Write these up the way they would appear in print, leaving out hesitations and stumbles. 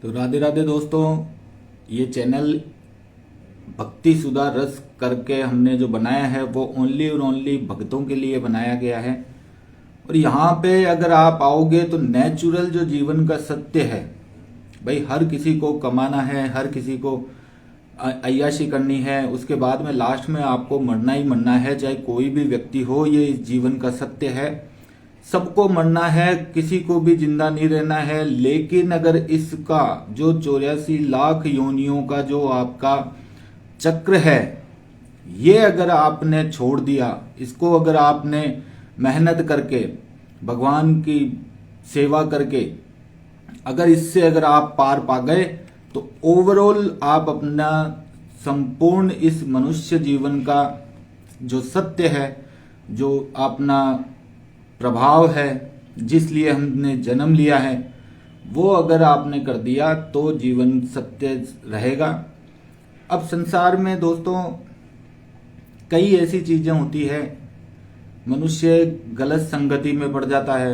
तो राधे राधे दोस्तों, ये चैनल भक्ति सुधा रस करके हमने जो बनाया है वो ओनली और ओनली भक्तों के लिए बनाया गया है। और यहाँ पे अगर आप आओगे तो नेचुरल जो जीवन का सत्य है, भाई हर किसी को कमाना है, हर किसी को अय्याशी करनी है, उसके बाद में लास्ट में आपको मरना ही मरना है, चाहे कोई भी व्यक्ति हो। ये इस जीवन का सत्य है, सबको मरना है, किसी को भी जिंदा नहीं रहना है। लेकिन अगर इसका जो 84 लाख योनियों का जो आपका चक्र है, ये अगर आपने छोड़ दिया, इसको अगर आपने मेहनत करके भगवान की सेवा करके अगर इससे अगर आप पार पा गए, तो ओवरऑल आप अपना संपूर्ण इस मनुष्य जीवन का जो सत्य है, जो अपना प्रभाव है, जिस लिए हमने जन्म लिया है, वो अगर आपने कर दिया तो जीवन सत्य रहेगा। अब संसार में दोस्तों कई ऐसी चीजें होती है, मनुष्य गलत संगति में पड़ जाता है।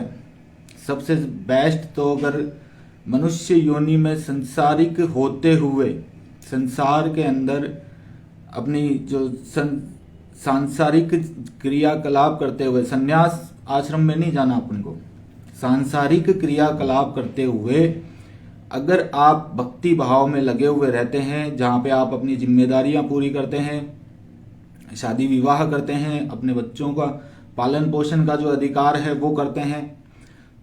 सबसे बेस्ट तो अगर मनुष्य योनि में संसारिक होते हुए संसार के अंदर अपनी जो सांसारिक क्रियाकलाप करते हुए, संन्यास आश्रम में नहीं जाना अपन को, सांसारिक क्रियाकलाप करते हुए अगर आप भक्ति भाव में लगे हुए रहते हैं, जहाँ पे आप अपनी जिम्मेदारियां पूरी करते हैं, शादी विवाह करते हैं, अपने बच्चों का पालन पोषण का जो अधिकार है वो करते हैं,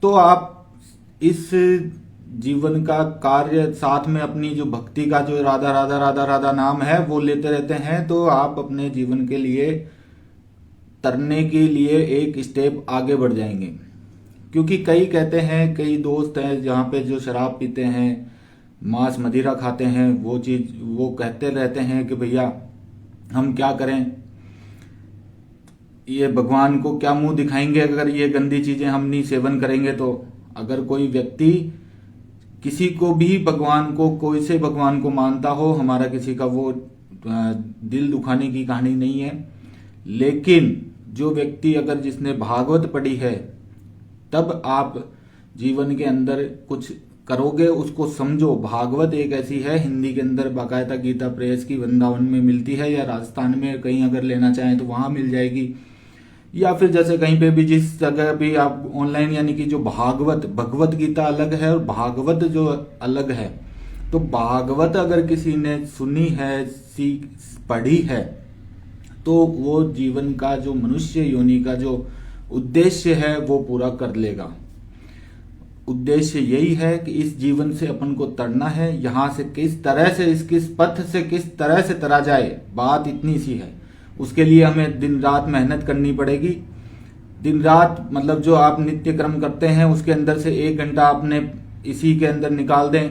तो आप इस जीवन का कार्य साथ में अपनी जो भक्ति का जो राधा राधा राधा राधा नाम है वो लेते रहते हैं, तो आप अपने जीवन के लिए तरने के लिए एक स्टेप आगे बढ़ जाएंगे। क्योंकि कई कहते हैं, कई दोस्त हैं जहाँ पे जो शराब पीते हैं, मांस मदिरा खाते हैं, वो चीज वो कहते रहते हैं कि भैया हम क्या करें, ये भगवान को क्या मुंह दिखाएंगे अगर ये गंदी चीजें हम नहीं सेवन करेंगे। तो अगर कोई व्यक्ति किसी को भी भगवान को, कोई से भगवान को मानता हो, हमारा किसी का वो दिल दुखाने की कहानी नहीं है। लेकिन जो व्यक्ति अगर जिसने भागवत पढ़ी है, तब आप जीवन के अंदर कुछ करोगे, उसको समझो। भागवत एक ऐसी है, हिंदी के अंदर बाकायदा गीता प्रेस की वृंदावन में मिलती है, या राजस्थान में कहीं अगर लेना चाहें तो वहां मिल जाएगी, या फिर जैसे कहीं पे भी जिस जगह भी आप ऑनलाइन, यानी कि जो भगवत गीता अलग है और भागवत जो अलग है। तो भागवत अगर किसी ने सुनी है, सीख पढ़ी है, तो वो जीवन का जो मनुष्य योनि का जो उद्देश्य है वो पूरा कर लेगा। उद्देश्य यही है कि इस जीवन से अपन को तरना है, यहां से किस तरह से, किस पथ से किस तरह से तरा जाए, बात इतनी सी है। उसके लिए हमें दिन रात मेहनत करनी पड़ेगी। दिन रात मतलब जो आप नित्य कर्म करते हैं उसके अंदर से 1 घंटा आपने इसी के अंदर निकाल दें,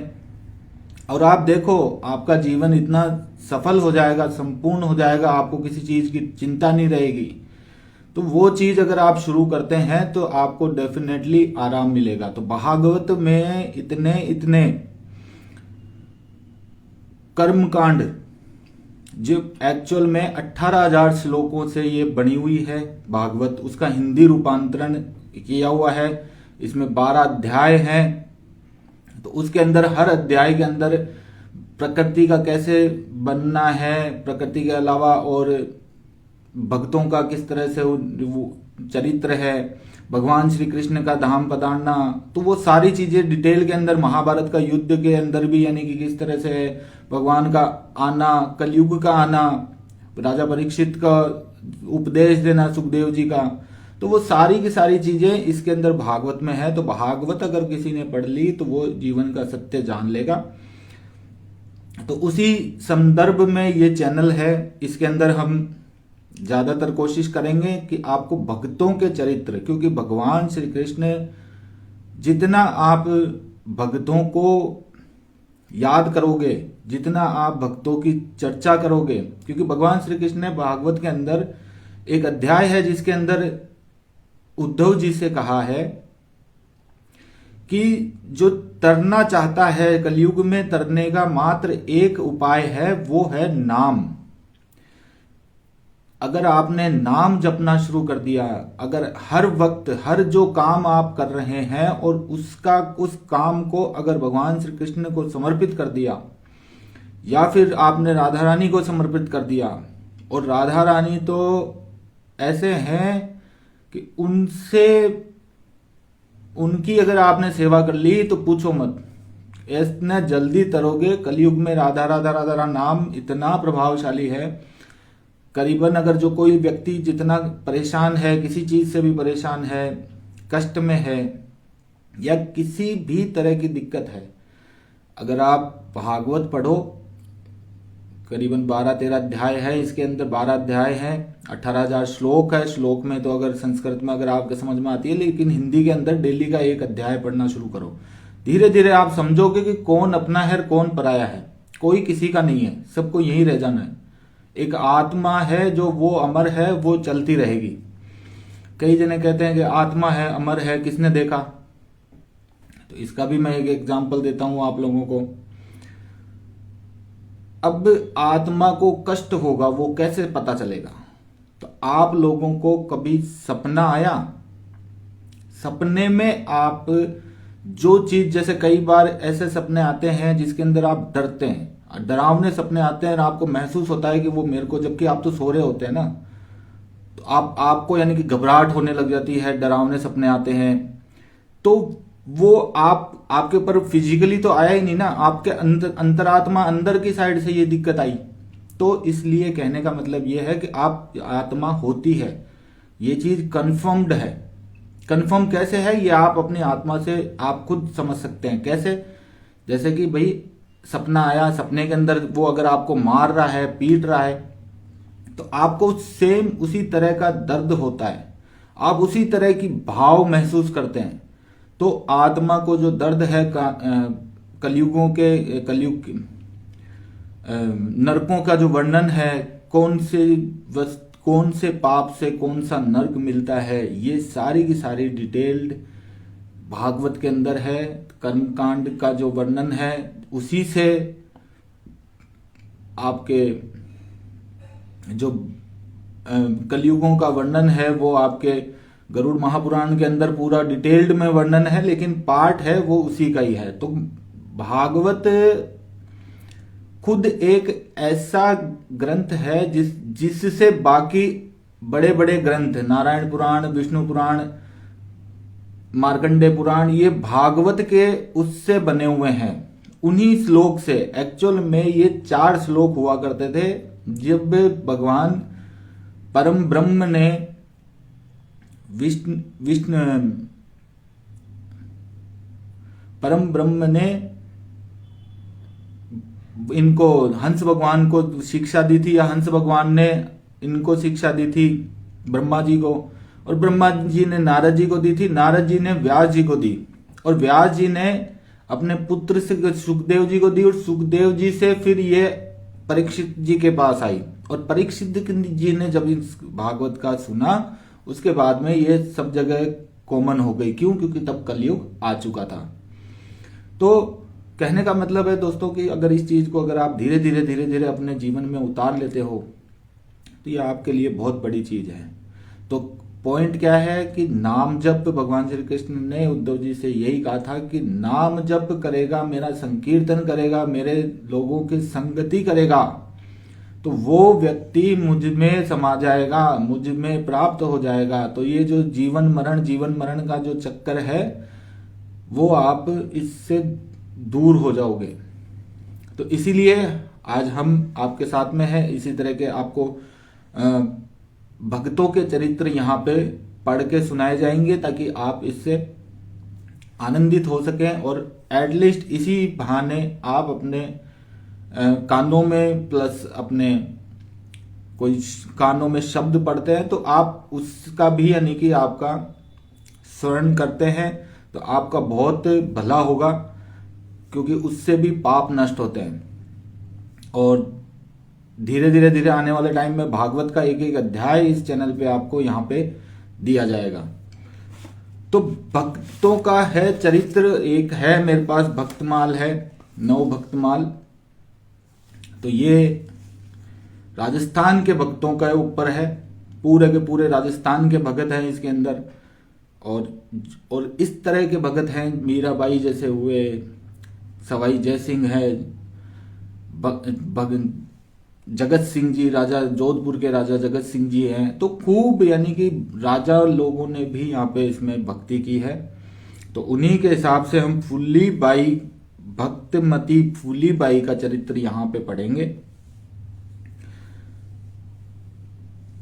और आप देखो आपका जीवन इतना सफल हो जाएगा, संपूर्ण हो जाएगा, आपको किसी चीज की चिंता नहीं रहेगी। तो वो चीज अगर आप शुरू करते हैं तो आपको डेफिनेटली आराम मिलेगा। तो भागवत में इतने इतने कर्मकांड, जो एक्चुअल में 18,000 श्लोकों से ये बनी हुई है भागवत, उसका हिंदी रूपांतरण किया हुआ है। इसमें 12 अध्याय हैं। तो उसके अंदर हर अध्याय के अंदर प्रकृति का कैसे बनना है, प्रकृति के अलावा और भक्तों का किस तरह से वो चरित्र है, भगवान श्री कृष्ण का धाम पधारना, तो वो सारी चीजें डिटेल के अंदर, महाभारत का युद्ध के अंदर भी, यानी कि किस तरह से भगवान का आना, कलयुग का आना, राजा परीक्षित का उपदेश देना सुखदेव जी का, तो वो सारी की सारी चीजें इसके अंदर भागवत में है। तो भागवत अगर किसी ने पढ़ ली तो वो जीवन का सत्य जान लेगा। तो उसी संदर्भ में ये चैनल है। इसके अंदर हम ज्यादातर कोशिश करेंगे कि आपको भक्तों के चरित्र, क्योंकि भगवान श्री कृष्ण, जितना आप भक्तों को याद करोगे, जितना आप भक्तों की चर्चा करोगे, क्योंकि भगवान श्री कृष्ण ने भागवत के अंदर एक अध्याय है जिसके अंदर उद्धव जी से कहा है कि जो तरना चाहता है, कलयुग में तरने का मात्र एक उपाय है, वो है नाम। अगर आपने नाम जपना शुरू कर दिया, अगर हर वक्त हर जो काम आप कर रहे हैं और उस काम को अगर भगवान श्री कृष्ण को समर्पित कर दिया, या फिर आपने राधा रानी को समर्पित कर दिया, और राधा रानी तो ऐसे हैं कि उनकी अगर आपने सेवा कर ली तो पूछो मत, इतना जल्दी तरोगे। कलयुग में राधा राधा राधा राधा नाम इतना प्रभावशाली है, करीबन अगर जो कोई व्यक्ति जितना परेशान है, किसी चीज से भी परेशान है, कष्ट में है, या किसी भी तरह की दिक्कत है, अगर आप भागवत पढ़ो, करीबन 12-13 अध्याय है, इसके अंदर 12 अध्याय हैं, 18,000 श्लोक है। श्लोक में तो अगर संस्कृत में अगर आपके समझ में आती है, लेकिन हिंदी के अंदर डेली का एक अध्याय पढ़ना शुरू करो। धीरे धीरे आप समझोगे कि कौन अपना है कौन पराया है, कोई किसी का नहीं है, सबको यहीं रह जाना है। एक आत्मा है जो वो अमर है, वो चलती रहेगी। कई जने कहते हैं कि आत्मा है अमर है, किसने देखा? तो इसका भी मैं एक एग्जांपल देता हूं आप लोगों को। अब आत्मा को कष्ट होगा, वो कैसे पता चलेगा? तो आप लोगों को कभी सपना आया, सपने में आप जो चीज, जैसे कई बार ऐसे सपने आते हैं जिसके अंदर आप डरते हैं, डरावने सपने आते हैं और आपको महसूस होता है कि वो मेरे को, जबकि आप तो सो रहे होते हैं ना, तो आपको यानी कि घबराहट होने लग जाती है, डरावने सपने आते हैं। तो वो आपके ऊपर फिजिकली तो आया ही नहीं ना, आपके अंतरात्मा अंदर की साइड से ये दिक्कत आई। तो इसलिए कहने का मतलब ये है कि आप आत्मा होती है, ये चीज कंफर्म्ड है। कंफर्म कैसे है? ये आप अपनी आत्मा से आप खुद समझ सकते हैं। कैसे? जैसे कि भाई सपना आया, सपने के अंदर वो अगर आपको मार रहा है, पीट रहा है, तो आपको सेम उसी तरह का दर्द होता है, आप उसी तरह की भाव महसूस करते हैं। तो आत्मा को जो दर्द है कलयुग नरकों का जो वर्णन है, कौन से पाप से कौन सा नरक मिलता है, ये सारी की सारी डिटेल्ड भागवत के अंदर है। कर्मकांड का जो वर्णन है उसी से आपके जो कलयुगों का वर्णन है वो आपके गरुड़ महापुराण के अंदर पूरा डिटेल्ड में वर्णन है, लेकिन पार्ट है वो उसी का ही है। तो भागवत खुद एक ऐसा ग्रंथ है जिससे बाकी बड़े बड़े ग्रंथ, नारायण पुराण, विष्णु पुराण, मार्कंडे पुराण, ये भागवत के उससे बने हुए हैं, उन्हीं श्लोक से। एक्चुअल में ये 4 श्लोक हुआ करते थे। जब भगवान परम ब्रह्म ने परम ब्रह्म ने इनको, हंस भगवान को शिक्षा दी थी, या हंस भगवान ने इनको शिक्षा दी थी ब्रह्मा जी को, और ब्रह्मा जी ने नारद जी को दी थी, नारद जी ने व्यास जी को दी, और व्यास जी ने अपने पुत्र से सुखदेव जी को दी, और सुखदेव जी से फिर ये परीक्षित जी के पास आई, और परीक्षित जी ने जब इस भागवत का सुना, उसके बाद में ये सब जगह कॉमन हो गई। क्यों? क्योंकि तब कलयुग आ चुका था। तो कहने का मतलब है दोस्तों कि अगर इस चीज को अगर आप धीरे धीरे अपने जीवन में उतार लेते हो तो ये आपके लिए बहुत बड़ी चीज है। तो पॉइंट क्या है कि नाम जप, भगवान श्री कृष्ण ने उद्धव जी से यही कहा था कि नाम जप करेगा, मेरा संकीर्तन करेगा, मेरे लोगों की संगति करेगा, तो वो व्यक्ति मुझ में समा जाएगा, मुझ में प्राप्त हो जाएगा। तो ये जो जीवन मरण का जो चक्कर है वो आप इससे दूर हो जाओगे। तो इसीलिए आज हम आपके साथ में हैं। इसी तरह के आपको भक्तों के चरित्र यहाँ पे पढ़ के सुनाए जाएंगे ताकि आप इससे आनंदित हो सकें, और एटलीस्ट इसी बहाने आप अपने कानों में प्लस अपने कोई कानों में शब्द पढ़ते हैं तो आप उसका भी यानी कि आपका स्मरण करते हैं तो आपका बहुत भला होगा, क्योंकि उससे भी पाप नष्ट होते हैं। और धीरे आने वाले टाइम में भागवत का एक एक अध्याय इस चैनल पे आपको यहाँ पे दिया जाएगा। तो भक्तों का है चरित्र, एक है मेरे पास भक्तमाल है, 9 भक्तमाल। तो ये राजस्थान के भक्तों के ऊपर है, पूरे के पूरे राजस्थान के भगत हैं इसके अंदर। और इस तरह के भगत हैं, मीराबाई जैसे हुए, सवाई जय सिंह है, जगत सिंह जी, राजा जोधपुर के राजा जगत सिंह जी हैं। तो खूब यानी कि राजा लोगों ने भी यहाँ पे इसमें भक्ति की है। तो उन्हीं के हिसाब से हम फूलीबाई, भक्तमती फूलीबाई का चरित्र यहाँ पे पढ़ेंगे।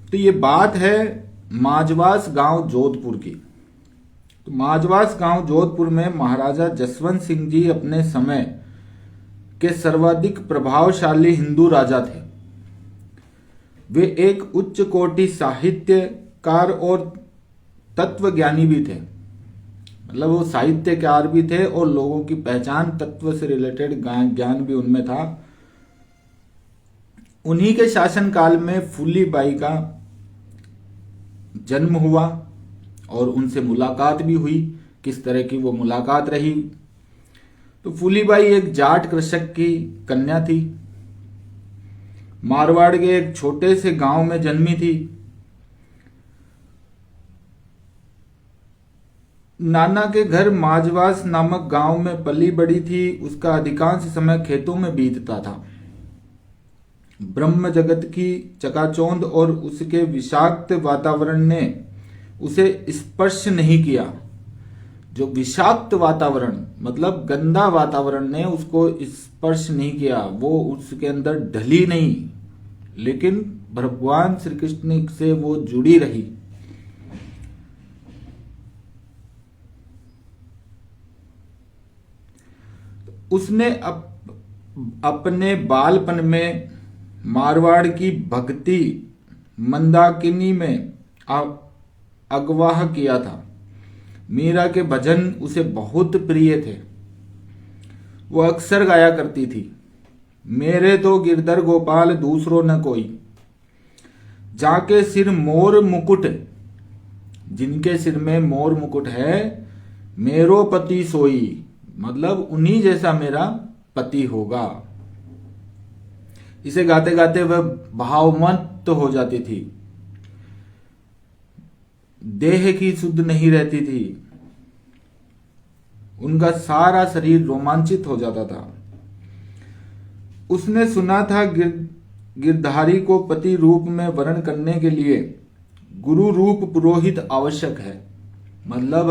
तो ये बात है माजवास गांव जोधपुर की। तो माजवास गांव जोधपुर में महाराजा जसवंत सिंह जी अपने समय के सर्वाधिक प्रभावशाली हिंदू राजा थे। वे एक उच्च कोटि साहित्यकार और तत्वज्ञानी भी थे। मतलब वो साहित्यकार भी थे और लोगों की पहचान, तत्व से रिलेटेड ज्ञान भी उनमें था। उन्हीं के शासनकाल में फूलीबाई का जन्म हुआ और उनसे मुलाकात भी हुई। किस तरह की वो मुलाकात रही? तो फूलीबाई एक जाट कृषक की कन्या थी। मारवाड़ के एक छोटे से गांव में जन्मी थी। नाना के घर माजवास नामक गांव में पली बड़ी थी। उसका अधिकांश समय खेतों में बीतता था। ब्रह्म जगत की चकाचौंध और उसके विषाक्त वातावरण ने उसे स्पर्श नहीं किया। जो विषाक्त वातावरण मतलब गंदा वातावरण ने उसको स्पर्श नहीं किया, वो उसके अंदर ढली नहीं, लेकिन भगवान श्री कृष्ण से वो जुड़ी रही। उसने अपने बालपन में मारवाड़ की भक्ति मंदाकिनी में अगवाह किया था। मीरा के भजन उसे बहुत प्रिय थे। वो अक्सर गाया करती थी, मेरे तो गिरधर गोपाल दूसरो न कोई, जाके सिर मोर मुकुट, जिनके सिर में मोर मुकुट है, मेरो पति सोई, मतलब उन्हीं जैसा मेरा पति होगा। इसे गाते गाते वह भावमत्त हो जाती थी। देह की सुध नहीं रहती थी। उनका सारा शरीर रोमांचित हो जाता था। उसने सुना था गिरधारी को पति रूप में वर्ण करने के लिए गुरु रूप पुरोहित आवश्यक है। मतलब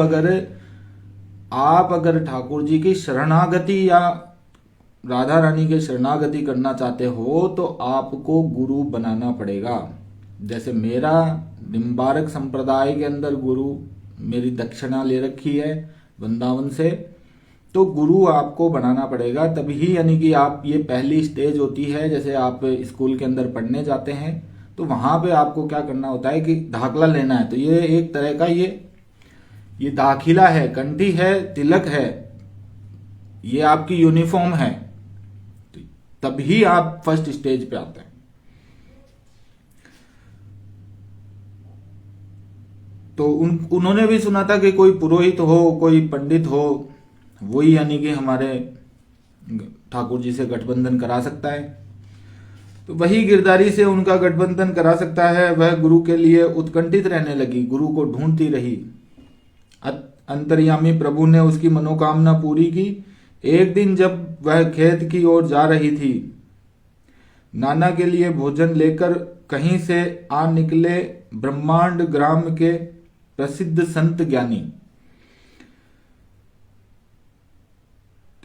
अगर ठाकुर जी की शरणागति या राधा रानी के शरणागति करना चाहते हो तो आपको गुरु बनाना पड़ेगा। जैसे मेरा निम्बारक संप्रदाय के अंदर गुरु, मेरी दक्षिणा ले रखी है वृंदावन से, तो गुरु आपको बनाना पड़ेगा। तभी यानी कि आप, ये पहली स्टेज होती है। जैसे आप स्कूल के अंदर पढ़ने जाते हैं तो वहां पे आपको क्या करना होता है कि दाखिला लेना है। तो ये एक तरह का ये दाखिला है, कंठी है, तिलक है, ये आपकी यूनिफॉर्म है। तभी आप फर्स्ट स्टेज पे आते हैं। तो उन्होंने भी सुना था कि कोई पुरोहित हो, कोई पंडित हो, वही यानी कि हमारे ठाकुर जी से गठबंधन करा सकता है। तो वही गिरधारी से उनका गठबंधन करा सकता है। वह गुरु के लिए उत्कंठित रहने लगी, गुरु को ढूंढती रही। अंतर्यामी प्रभु ने उसकी मनोकामना पूरी की। एक दिन जब वह खेत की ओर जा रही थी, नाना के लिए भोजन लेकर कहीं से आ निकले ब्रह्मांड ग्राम के प्रसिद्ध संत ज्ञानी।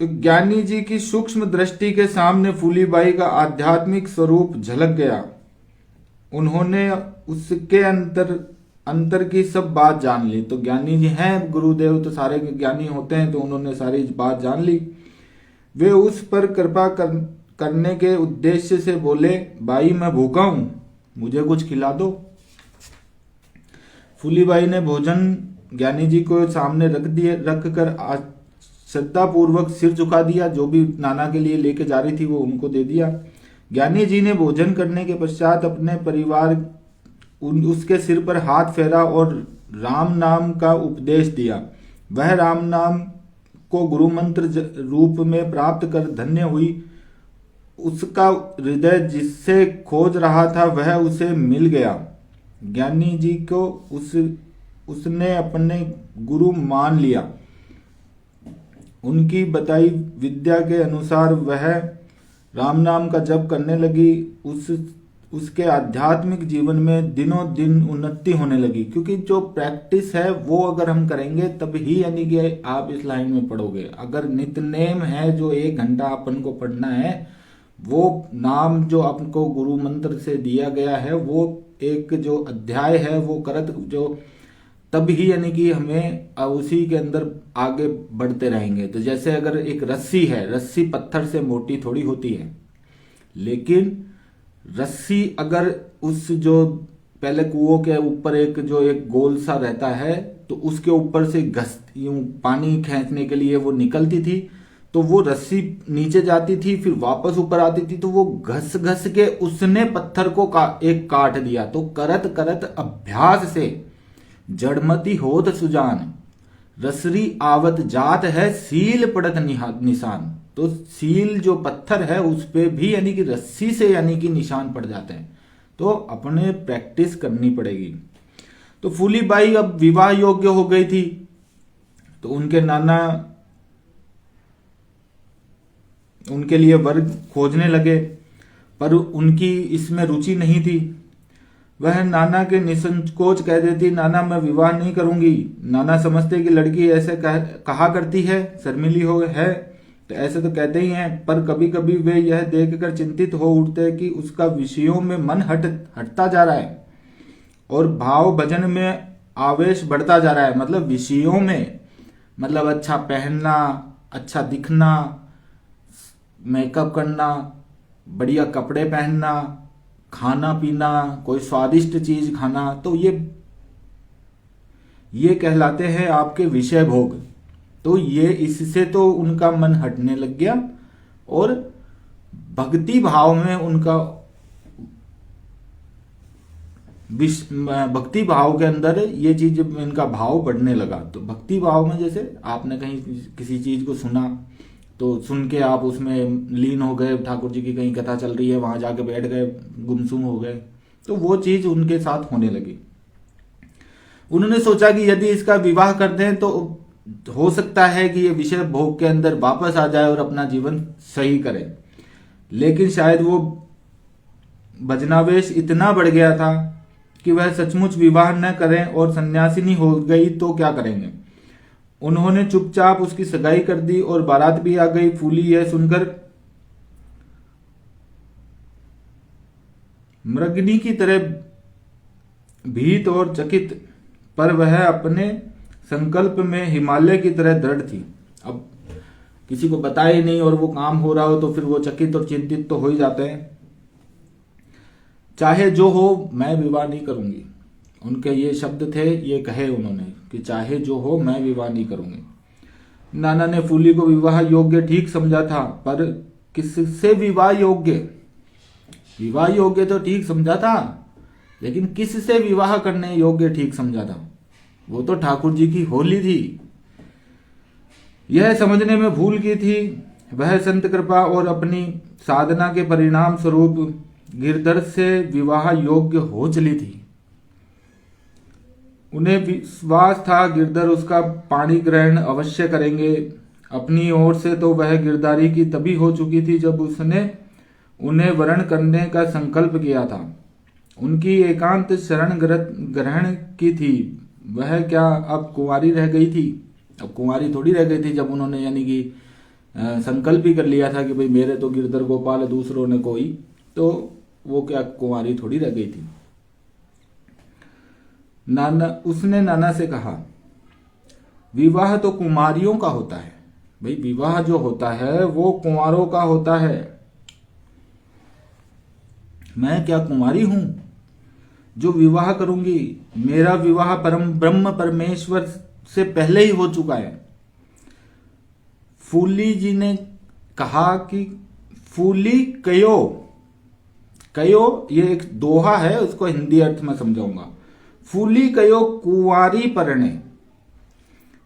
तो ज्ञानी जी की सूक्ष्म दृष्टि के सामने फूलीबाई का आध्यात्मिक स्वरूप झलक गया। उन्होंने उसके अंतर की सब बात जान ली। तो ज्ञानी जी हैं, गुरुदेव तो सारे ज्ञानी होते हैं, तो उन्होंने सारी बात जान ली। वे उस पर कृपा करने के उद्देश्य से बोले, भाई मैं भूखा हूं, मुझे कुछ खिला दो। फूलीबाई ने भोजन ज्ञानी जी को सामने रख कर श्रद्धा पूर्वक सिर झुका दिया। जो भी नाना के लिए लेके जा रही थी वो उनको दे दिया। ज्ञानी जी ने भोजन करने के पश्चात अपने परिवार उसके सिर पर हाथ फेरा और राम नाम का उपदेश दिया। वह राम नाम को गुरु मंत्र रूप में प्राप्त कर धन्य हुई उसका हृदय जिससे खोज रहा था वह उसे मिल गया। ज्ञानी जी को उसने अपने गुरु मान लिया। उनकी बताई विद्या के अनुसार वह राम नाम का जप करने लगी। उसके आध्यात्मिक जीवन में दिनों दिन उन्नति होने लगी, क्योंकि जो प्रैक्टिस है वो अगर हम करेंगे तब ही यानी कि आप इस लाइन में पढ़ोगे। अगर नित्यनेम है जो 1 घंटा अपन को पढ़ना है, वो नाम जो आपको गुरु मंत्र से दिया गया है, वो एक जो अध्याय है वो करत जो तब ही यानी कि हमें उसी के अंदर आगे बढ़ते रहेंगे। तो जैसे अगर एक रस्सी है, रस्सी पत्थर से मोटी थोड़ी होती है, लेकिन रस्सी अगर उस जो पहले कुओं के ऊपर एक गोल सा रहता है, तो उसके ऊपर से घस यूं पानी खींचने के लिए वो निकलती थी, तो वो रस्सी नीचे जाती थी फिर वापस ऊपर आती थी, तो वो घस घस के उसने पत्थर को एक काट दिया। तो करत करत अभ्यास से जड़मति होत सुजान, रसरी आवत जात है सील पड़त निशान। तो सील जो पत्थर है उस पे भी यानी कि रस्सी से यानी कि निशान पड़ जाते हैं। तो अपने प्रैक्टिस करनी पड़ेगी। तो फूलीबाई अब विवाह योग्य हो गई थी, तो उनके नाना उनके लिए वर खोजने लगे, पर उनकी इसमें रुचि नहीं थी। वह नाना के निसंकोच कह देती, नाना मैं विवाह नहीं करूंगी। नाना समझते कि लड़की ऐसे कहा करती है, शर्मिली है, तो ऐसे तो कहते ही हैं, पर कभी कभी वे यह देखकर चिंतित हो उठते कि उसका विषयों में मन हटता जा रहा है और भाव भजन में आवेश बढ़ता जा रहा है। मतलब विषयों में, मतलब अच्छा पहनना, अच्छा दिखना, मेकअप करना, बढ़िया कपड़े पहनना, खाना पीना, कोई स्वादिष्ट चीज खाना, तो ये कहलाते हैं आपके विषय भोग। तो ये इससे तो उनका मन हटने लग गया और भक्ति भाव में उनका भक्ति भाव के अंदर ये चीज इनका भाव बढ़ने लगा। तो भक्ति भाव में जैसे आपने कहीं किसी चीज को सुना, तो सुन के आप उसमें लीन हो गए, ठाकुर जी की कहीं कथा चल रही है वहां जाके बैठ गए, गुमसुम हो गए, तो वो चीज उनके साथ होने लगी। उन्होंने सोचा कि यदि इसका विवाह कर दें तो हो सकता है कि ये विषय भोग के अंदर वापस आ जाए और अपना जीवन सही करे। लेकिन शायद वो भजनावेश इतना बढ़ गया था कि वह सचमुच विवाह न करें और सन्यासिनी हो गई तो क्या करेंगे। उन्होंने चुपचाप उसकी सगाई कर दी और बारात भी आ गई। फूली यह सुनकर मृगनी की तरह भीत और चकित, पर वह अपने संकल्प में हिमालय की तरह दृढ़ थी। अब किसी को बताए नहीं और वो काम हो रहा हो तो फिर वो चकित और चिंतित तो हो ही जाते हैं। चाहे जो हो मैं विवाह नहीं करूंगी, उनके ये शब्द थे, ये कहे उन्होंने कि चाहे जो हो मैं विवाह नहीं करूंगी। नाना ने फूली को विवाह योग्य ठीक समझा था, पर किससे विवाह योग्य? विवाह योग्य तो ठीक समझा था, लेकिन किससे विवाह करने योग्य ठीक समझा था? वो तो ठाकुर जी की होली थी। यह समझने में भूल की थी। वह संत कृपा और अपनी साधना के परिणाम स्वरूप गिरधर से विवाह योग्य हो चली थी। उन्हें विश्वास था गिरधर उसका पाणी ग्रहण अवश्य करेंगे। अपनी ओर से तो वह गिरधारी की तभी हो चुकी थी जब उसने उन्हें वरण करने का संकल्प किया था। उनकी एकांत शरण ग्रहण की थी। वह क्या अब कुंवारी रह गई थी? अब कुंवारी थोड़ी रह गई थी जब उन्होंने यानी कि संकल्प ही कर लिया था कि भाई मेरे तो गिरधर गोपाल है, दूसरों ने कोई, तो वो क्या कुंवारी थोड़ी रह गई थी। उसने नाना से कहा, विवाह तो कुमारियों का होता है भाई, विवाह जो होता है वो कुंवारों का होता है। मैं क्या कुंवारी हूं जो विवाह करूंगी? मेरा विवाह परम ब्रह्म परमेश्वर से पहले ही हो चुका है। फूली जी ने कहा कि फूली कयो, कयो ये एक दोहा है, उसको हिंदी अर्थ में समझाऊंगा। फूली कयो कुंवारी परणे,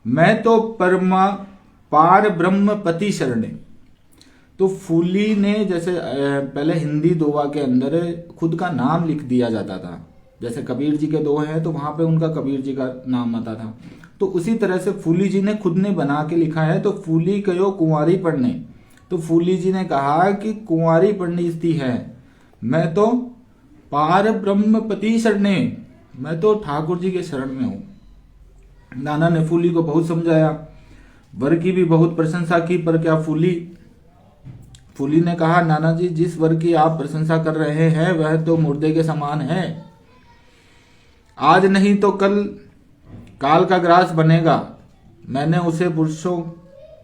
मैं तो परमा पार ब्रह्म पति शरणे। तो फूली ने जैसे पहले हिंदी दोहा के अंदर खुद का नाम लिख दिया जाता था, जैसे कबीर जी के दोहे हैं तो वहां पे उनका कबीर जी का नाम आता था, तो उसी तरह से फूली जी ने खुद ने बना के लिखा है। तो फूली कहो कुंवारी पढ़ने, तो फूली जी ने कहा कि कुंवारी पढ़नी स्थिति है, मैं तो पार ब्रह्म पति शरणे, मैं तो ठाकुर जी के शरण में हूं। नाना ने फूली को बहुत समझाया, वर की भी बहुत प्रशंसा की, पर क्या फूली ने कहा, नाना जी जिस वर की आप प्रशंसा कर रहे हैं वह तो मुर्दे के समान है, आज नहीं तो कल काल का ग्रास बनेगा। मैंने उसे पुरुषों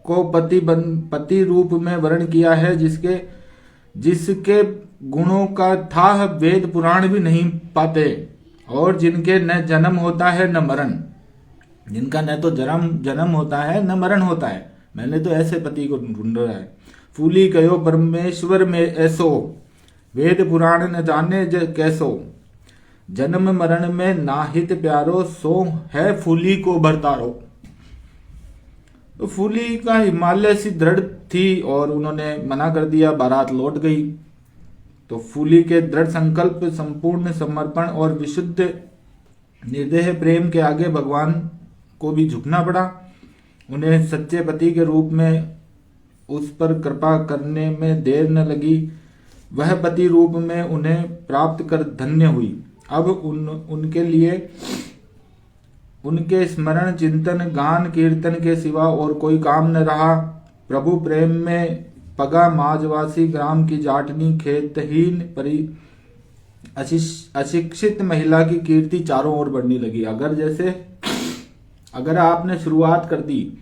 को पति रूप में वर्ण किया है जिसके गुणों का था वेद पुराण भी नहीं पाते, और जिनके न जन्म होता है न मरण, जिनका न तो जन्म होता है न मरण होता है, मैंने तो ऐसे पति को ढूंढ रहा है। फूली कहो परमेश्वर में ऐसो, वेद पुराण न जाने कैसो, जन्म मरण में नाहित प्यारो, सो है फूली को बरतारो। तो फूली का हिमालय सी दृढ़ थी और उन्होंने मना कर दिया, बारात लौट गई। तो फूली के दृढ़ संकल्प, संपूर्ण समर्पण और विशुद्ध निर्देह प्रेम के आगे भगवान को भी झुकना पड़ा। उन्हें सच्चे पति के रूप में उस पर कृपा करने में देर न लगी, वह पति रूप में उन्हें प्राप्त कर धन्य हुई। अब उनके लिए उनके स्मरण, चिंतन, गान, कीर्तन के सिवा और कोई काम न रहा। प्रभु प्रेम में पगा माजवासी ग्राम की जाटनी, खेतहीन अशिक्षित महिला की कीर्ति चारों ओर बढ़ने लगी। अगर आपने शुरुआत कर दी,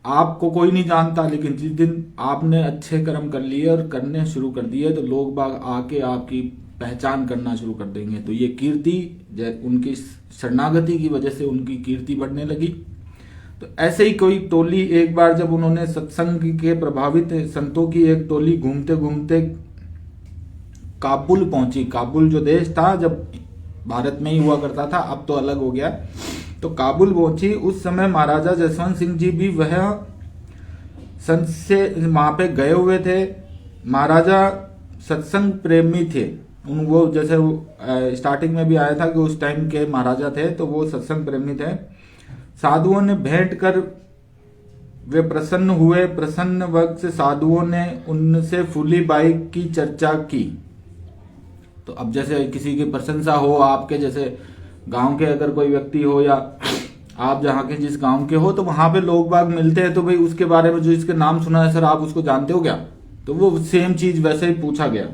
आपको कोई नहीं जानता, लेकिन जिस दिन आपने अच्छे कर्म कर लिए और करने शुरू कर दिए तो लोग बाग आके आपकी पहचान करना शुरू कर देंगे। तो ये कीर्ति उनकी शरणागति की वजह से उनकी कीर्ति बढ़ने लगी। तो ऐसे ही कोई टोली, एक बार जब उन्होंने सत्संग के प्रभावित संतों की एक टोली घूमते घूमते काबुल पहुंची। काबुल जो देश था, जब भारत में ही हुआ करता था, अब तो अलग हो गया, तो काबुल पहुंची। उस समय महाराजा जसवंत सिंह जी भी वह संत से वहां पे गए हुए थे। महाराजा सत्संग प्रेमी थे, वो जैसे स्टार्टिंग में भी आया था कि उस टाइम के महाराजा थे, तो वो सत्संग प्रेमी थे। साधुओं ने भेंट कर वे प्रसन्न हुए। प्रसन्न वक्त साधुओं ने उनसे फूलीबाई की चर्चा की। तो अब जैसे किसी की प्रशंसा हो, आपके जैसे गांव के अगर कोई व्यक्ति हो या आप जहाँ के जिस गांव के हो, तो वहां पे लोग बाग मिलते हैं, तो भाई उसके बारे में जो इसके नाम सुना है, सर आप उसको जानते हो क्या? तो वो सेम चीज वैसे ही पूछा गया,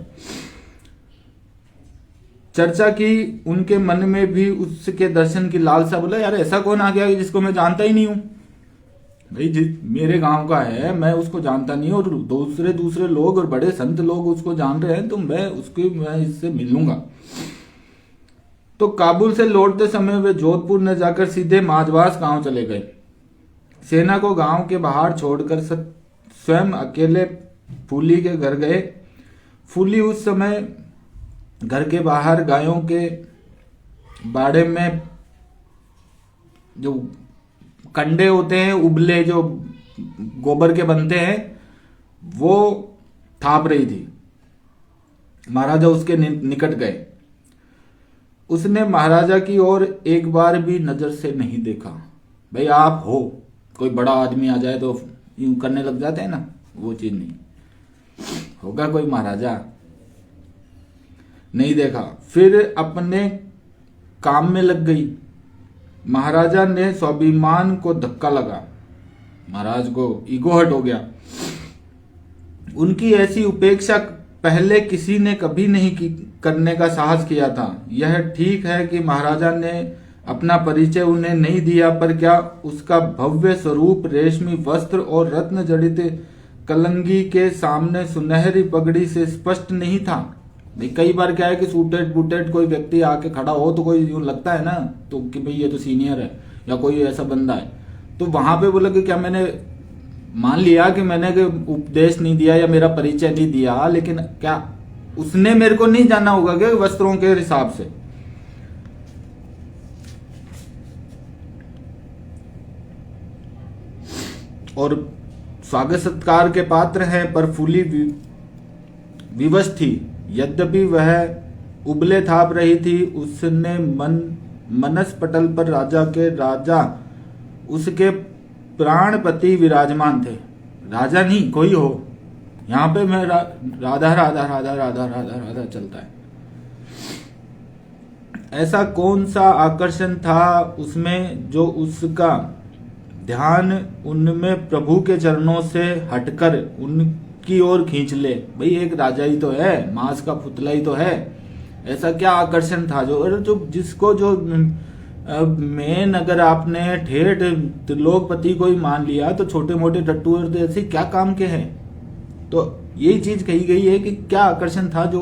चर्चा की। उनके मन में भी उसके दर्शन की लालसा। बोला यार ऐसा कौन आ गया जिसको मैं जानता ही नहीं हूं? भाई मेरे गांव का है, मैं उसको जानता नहीं, और दूसरे लोग और बड़े संत लोग उसको जान रहे हैं, तो मैं इससे मिल लूंगा। तो काबुल से लौटते समय वे जोधपुर न जाकर सीधे माजवास गांव चले गए। सेना को गांव के बाहर छोड़कर स्वयं अकेले फूली के घर गए। फूली उस समय घर के बाहर गायों के बाड़े में जो कंडे होते हैं, उबले जो गोबर के बनते हैं, वो थाप रही थी। महाराजा उसके निकट गए। उसने महाराजा की ओर एक बार भी नजर से नहीं देखा। भाई आप हो, कोई बड़ा आदमी आ जाए तो यूं करने लग जाते हैं ना, वो चीज नहीं होगा। कोई महाराजा नहीं देखा, फिर अपने काम में लग गई। महाराजा ने स्वाभिमान को धक्का लगा, महाराज को ईगो हर्ट हो गया। उनकी ऐसी उपेक्षा पहले किसी ने कभी नहीं करने का साहस किया था। यह ठीक है कि महाराजा ने अपना परिचय उन्हें नहीं दिया, पर क्या उसका भव्य स्वरूप रेशमी वस्त्र और रत्न जड़ित कलंगी के सामने सुनहरी पगड़ी से स्पष्ट नहीं था? कई बार क्या है कि सूटेड बूटेड कोई व्यक्ति आके खड़ा हो तो कोई यूं लगता है ना, तो कि भाई ये तो सीनियर है या कोई ऐसा बंदा है। तो वहां पे बोला कि क्या मैंने मान लिया कि मैंने उपदेश नहीं दिया या मेरा परिचय नहीं दिया, लेकिन क्या उसने मेरे को नहीं जाना होगा कि वस्त्रों के हिसाब से? और स्वागत सत्कार के पात्र हैं, पर फूली विवश थी। यद्यपि वह उबले थाप रही थी, उसने मनस पटल पर राजा उसके प्राणपति विराजमान थे। राजा नहीं कोई हो, यहाँ पे मैं राधा राधा राधा राधा राधा राधा चलता है। ऐसा कौन सा आकर्षण था उसमें जो उसका ध्यान उनमें प्रभु के चरणों से हटकर उनकी ओर खींच ले। भाई एक राजा ही तो है, मांस का पुतला ही तो है, ऐसा क्या आकर्षण था जो जिसको जो मेन अगर आपने ठेठ त्रिलोकपति को ही मान लिया तो छोटे मोटे टट्टू और तो ऐसे क्या काम के हैं। तो यही चीज कही गई है कि क्या आकर्षण था जो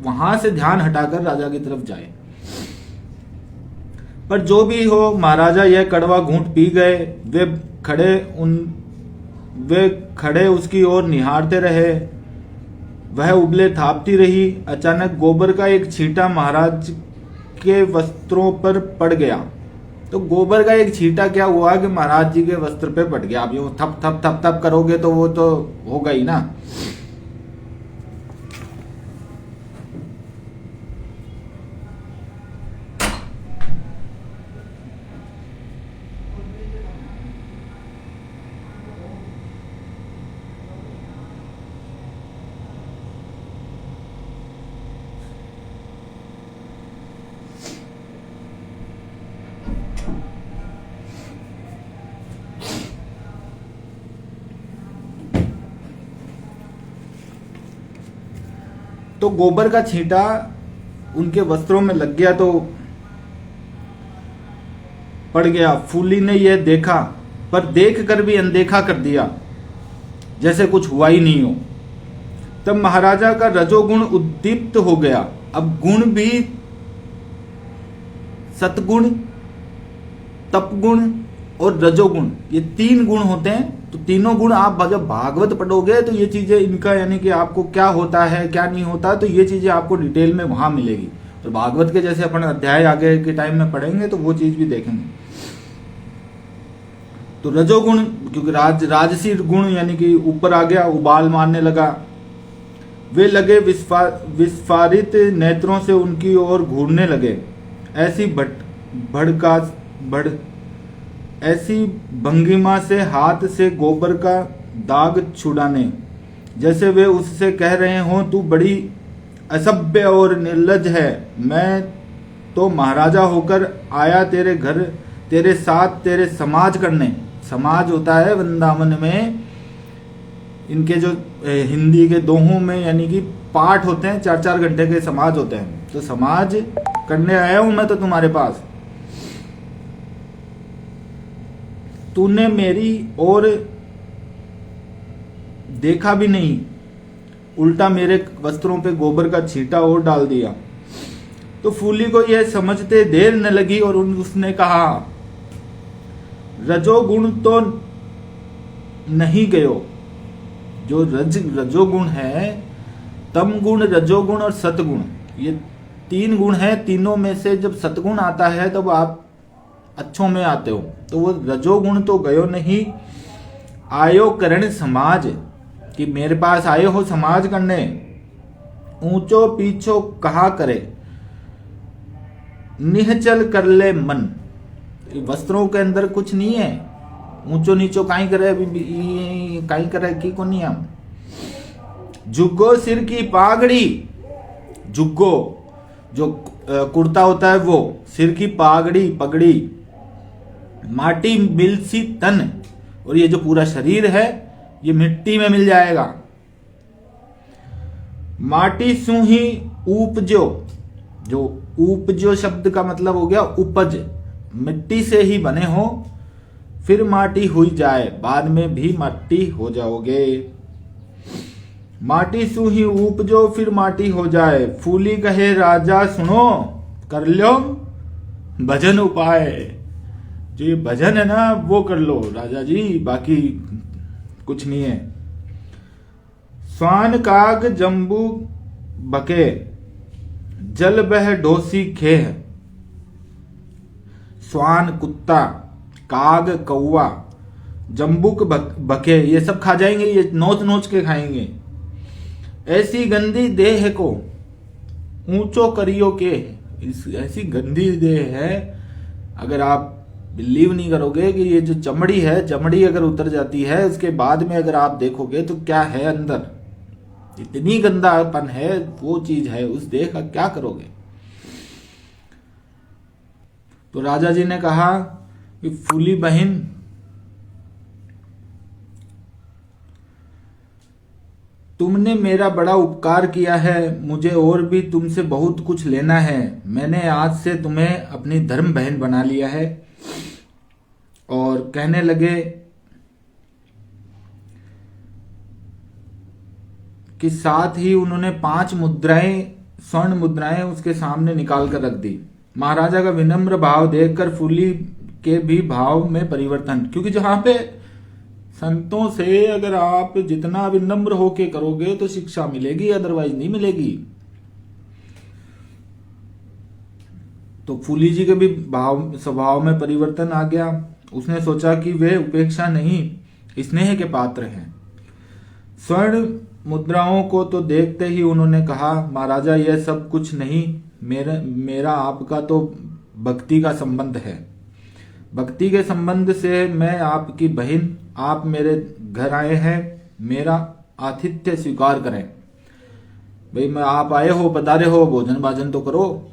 वहां से ध्यान हटाकर राजा की तरफ जाए। पर जो भी हो, महाराजा यह कड़वा घूंट पी गए। वे खड़े उसकी ओर निहारते रहे। वह उबले थापती रही। अचानक गोबर का एक छींटा महाराज के वस्त्रों पर पड़ गया। तो गोबर का एक छींटा क्या हुआ कि महाराज जी के वस्त्र पे पड़ गया। अब यूं थप थप थप थप करोगे तो वो तो होगा ही ना। तो गोबर का छींटा उनके वस्त्रों में लग गया तो पड़ गया। फूली ने यह देखा, पर देख कर भी अनदेखा कर दिया, जैसे कुछ हुआ ही नहीं हो। तब महाराजा का रजोगुण उद्दीप्त हो गया। अब गुण भी सतगुण, तपगुण और रजोगुण, ये 3 गुण होते हैं। तो तीनों गुण आप जब भागवत पढ़ोगे तो ये चीजें इनका यानी कि आपको क्या होता है क्या नहीं होता, तो ये चीजें आपको डिटेल में वहां मिलेगी। और भागवत के जैसे अपन अध्याय आगे के टाइम में पढ़ेंगे तो वो चीज भी देखेंगे। तो रजोगुण, क्योंकि राजसी गुण यानी कि ऊपर आ गया, उबाल मारने लगा। वे लगे विस्फारित नेत्रों से उनकी ओर घूरने लगे। ऐसी भंगिमा से हाथ से गोबर का दाग छुड़ाने, जैसे वे उससे कह रहे हों, तू बड़ी असभ्य और निर्लज है। मैं तो महाराजा होकर आया तेरे घर, तेरे साथ तेरे समाज करने। समाज होता है वृंदावन में, इनके जो हिंदी के दोहों में यानी कि पाठ होते हैं, 4-4 घंटे के समाज होते हैं। तो समाज करने आया हूं मैं तो तुम्हारे पास। तूने मेरी ओर देखा भी नहीं, उल्टा मेरे वस्त्रों पे गोबर का छींटा और डाल दिया। तो फूली को यह समझते देर न लगी और उसने कहा, रजोगुण तो नहीं गयो। जो रजोगुण है, तम गुण, रजोगुण और सतगुण, ये 3 गुण है। तीनों में से जब सतगुण आता है तब आप अच्छों में आते हो। तो वो रजोगुण तो गयो नहीं, आयो करण समाज, कि मेरे पास आए हो समाज करने। ऊंचो पीछो कहा करे, निहचल कर ले मन। वस्त्रों के अंदर कुछ नहीं है, ऊंचो नीचो काई करे, काई करे की को नहीं हम। जुग्गो सिर की पागड़ी, जुग्गो जो कुर्ता होता है वो, सिर की पगड़ी, माटी मिलसी तन, और ये जो पूरा शरीर है ये मिट्टी में मिल जाएगा। माटी सु ही उपजो, जो उपजो शब्द का मतलब हो गया उपज, मिट्टी से ही बने हो, फिर माटी हुई जाए, बाद में भी माटी हो जाओगे। माटी सु ही उपजो फिर माटी हो जाए। फूली कहे, राजा सुनो, कर लो भजन उपाय। जो ये भजन है ना वो कर लो राजा जी, बाकी कुछ नहीं है। स्वान काग जम्बू बके, जल बह ढोसी खेह। स्वान कुत्ता, काग कौवा, जम्बुक बके ये सब खा जाएंगे, ये नोच नोच के खाएंगे। ऐसी गंदी देह को ऊंचो करियो के, ऐसी गंदी देह है। अगर आप बिलीव नहीं करोगे कि ये जो चमड़ी है, चमड़ी अगर उतर जाती है उसके बाद में अगर आप देखोगे तो क्या है अंदर, इतनी गंदापन है, वो चीज है, उस देह का क्या करोगे। तो राजा जी ने कहा कि फूली बहन, तुमने मेरा बड़ा उपकार किया है, मुझे और भी तुमसे बहुत कुछ लेना है। मैंने आज से तुम्हें अपनी धर्म बहन बना लिया है। और कहने लगे कि साथ ही उन्होंने 5 मुद्राएं, स्वर्ण मुद्राएं उसके सामने निकाल कर रख दी। महाराजा का विनम्र भाव देखकर फूली के भी भाव में परिवर्तन, क्योंकि जहां पे संतों से अगर आप जितना विनम्र होके करोगे तो शिक्षा मिलेगी, अदरवाइज नहीं मिलेगी। तो फूली जी के भी भाव स्वभाव में परिवर्तन आ गया। उसने सोचा कि वे उपेक्षा नहीं स्नेह के पात्र हैं। स्वर्ण मुद्राओं को तो देखते ही उन्होंने कहा, महाराजा यह सब कुछ नहीं, मेरा आपका तो भक्ति का संबंध है। भक्ति के संबंध से मैं आपकी बहन, आप मेरे घर आए हैं, मेरा आतिथ्य स्वीकार करें। भाई मैं आप आए हो, पधारे हो, भोजन भाजन तो करो,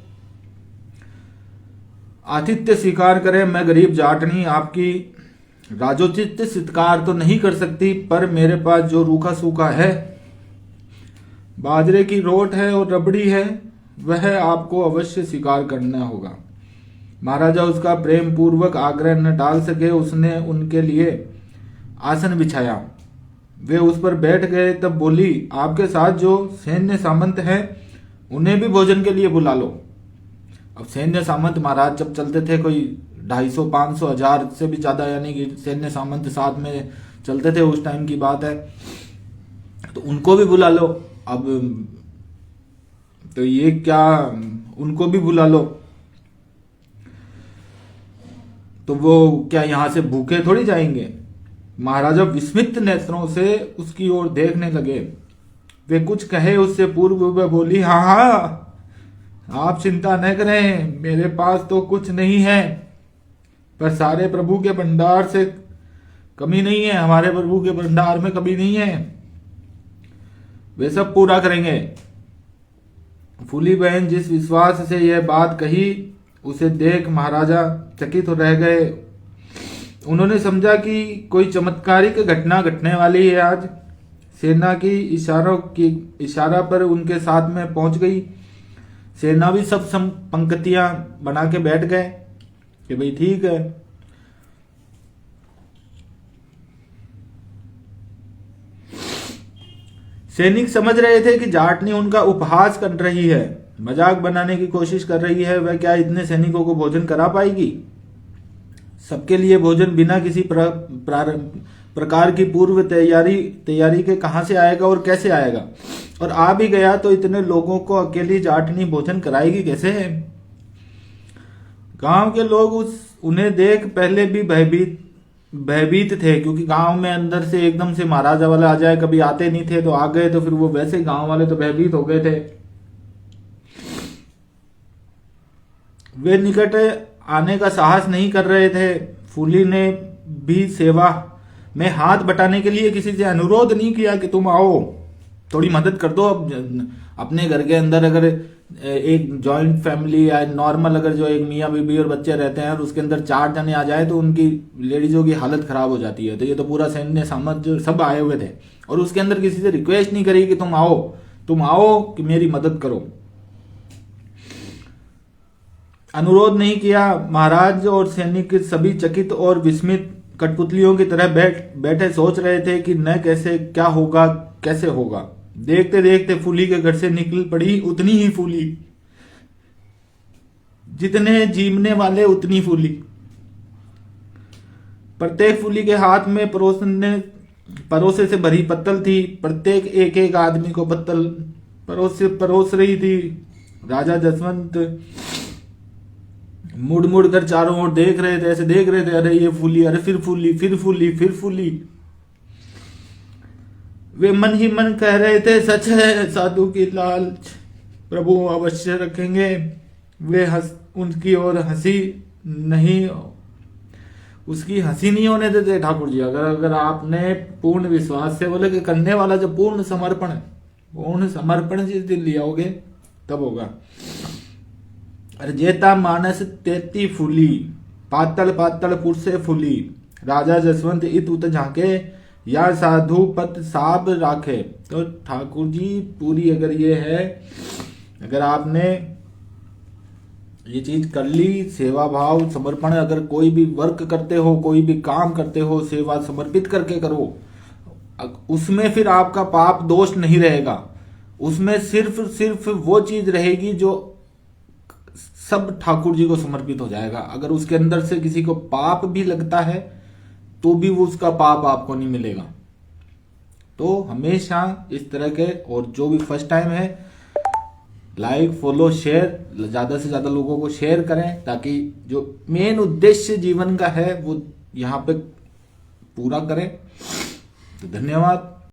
आतिथ्य स्वीकार करें। मैं गरीब जाटनी आपकी राजोचित सत्कार तो नहीं कर सकती, पर मेरे पास जो रूखा सूखा है, बाजरे की रोट है और रबड़ी है, वह आपको अवश्य स्वीकार करना होगा। महाराजा उसका प्रेम पूर्वक आग्रह न डाल सके। उसने उनके लिए आसन बिछाया, वे उस पर बैठ गए। तब बोली, आपके साथ जो सैन्य सामंत हैं उन्हें भी भोजन के लिए बुला लो। अब सैन्य सामंत महाराज जब चलते थे कोई 250, 500, 1000 से भी ज्यादा, यानी कि सैन्य सामंत साथ में चलते थे, उस टाइम की बात है, तो उनको भी बुला लो। अब तो ये क्या, उनको भी बुला लो, तो वो क्या यहां से भूखे थोड़ी जाएंगे। महाराजा विस्मित नेत्रों से उसकी ओर देखने लगे। वे कुछ कहे उससे पूर्व वह बोली, हाँ हाँ आप चिंता न करें, मेरे पास तो कुछ नहीं है, पर सारे प्रभु के भंडार से कमी नहीं है, हमारे प्रभु के भंडार में कमी नहीं है, वे सब पूरा करेंगे। फूली बहन जिस विश्वास से यह बात कही, उसे देख महाराजा चकित रह गए। उन्होंने समझा कि कोई चमत्कारिक घटना घटने वाली है आज। सेना की इशारा पर उनके साथ में पहुंच गई। सेना भी सब पंक्तियां बना के बैठ गए कि भाई ठीक है। सैनिक समझ रहे थे कि जाटनी उनका उपहास कर रही है, मजाक बनाने की कोशिश कर रही है। वह क्या इतने सैनिकों को भोजन करा पाएगी? सबके लिए भोजन बिना किसी प्रकार की पूर्व तैयारी के कहां से आएगा और कैसे आएगा? और आ भी गया तो इतने लोगों को अकेली जाटनी भोजन कराएगी कैसे? गांव के लोग उन्हें देख पहले भी भयभीत थे, क्योंकि गांव में अंदर से एकदम से महाराजा वाला आ जाए, कभी आते नहीं थे तो आ गए, तो फिर वो वैसे गांव वाले तो भयभीत हो गए थे। वे निकट आने का साहस नहीं कर रहे थे। फूली ने भी सेवा में हाथ बटाने के लिए किसी से अनुरोध नहीं किया कि तुम आओ थोड़ी मदद कर दो। अब अपने घर के अंदर अगर एक जॉइंट फैमिली या नॉर्मल अगर जो एक मियाँ बीबी और बच्चे रहते हैं और उसके अंदर 4 जने आ जाए तो उनकी लेडीजों की हालत खराब हो जाती है। तो ये तो पूरा सैन्य सामंत जो सब आए हुए थे और उसके अंदर किसी से रिक्वेस्ट नहीं करी कि तुम आओ कि मेरी मदद करो, अनुरोध नहीं किया। महाराज और सैनिक सभी चकित और विस्मित कठपुतलियों की तरह बैठे सोच रहे थे कि न कैसे क्या होगा, कैसे होगा। देखते देखते फूली के घर से निकल पड़ी उतनी ही फूली, जितने जीमने वाले उतनी फूली। प्रत्येक फूली के हाथ में परोसे से भरी पत्तल थी। प्रत्येक एक एक आदमी को पत्तल परोस रही थी। राजा जसवंत मुड़ मुड़ कर चारों ओर देख रहे थे, ऐसे देख रहे थे, अरे ये फूली, अरे फिर फूली, फिर फूली, फिर फूली। वे मन ही मन कह रहे थे, सच है साधु की लालच प्रभु अवश्य रखेंगे। वे उनकी ओर हंसी नहीं, उसकी हंसी नहीं होने देते ठाकुर जी। अगर आपने पूर्ण विश्वास से बोले कि करने वाला जो पूर्ण समर्पण जिस दिन लियाओगे तब होगा। अरे जेता मानस तेती फूली, पातल पातल पुरसे फूली, राजा जसवंत इत उत झांके, या साधु पत साब राखे। तो ठाकुर जी पूरी अगर ये है, अगर आपने ये चीज कर ली, सेवा भाव समर्पण, अगर कोई भी वर्क करते हो, कोई भी काम करते हो, सेवा समर्पित करके करो, उसमें फिर आपका पाप दोष नहीं रहेगा। उसमें सिर्फ वो चीज रहेगी जो सब ठाकुर जी को समर्पित हो जाएगा। अगर उसके अंदर से किसी को पाप भी लगता है तो भी वो उसका पाप आपको नहीं मिलेगा। तो हमेशा इस तरह के, और जो भी फर्स्ट टाइम है, लाइक फॉलो शेयर, ज्यादा से ज्यादा लोगों को शेयर करें, ताकि जो मेन उद्देश्य जीवन का है वो यहाँ पे पूरा करें। तो धन्यवाद।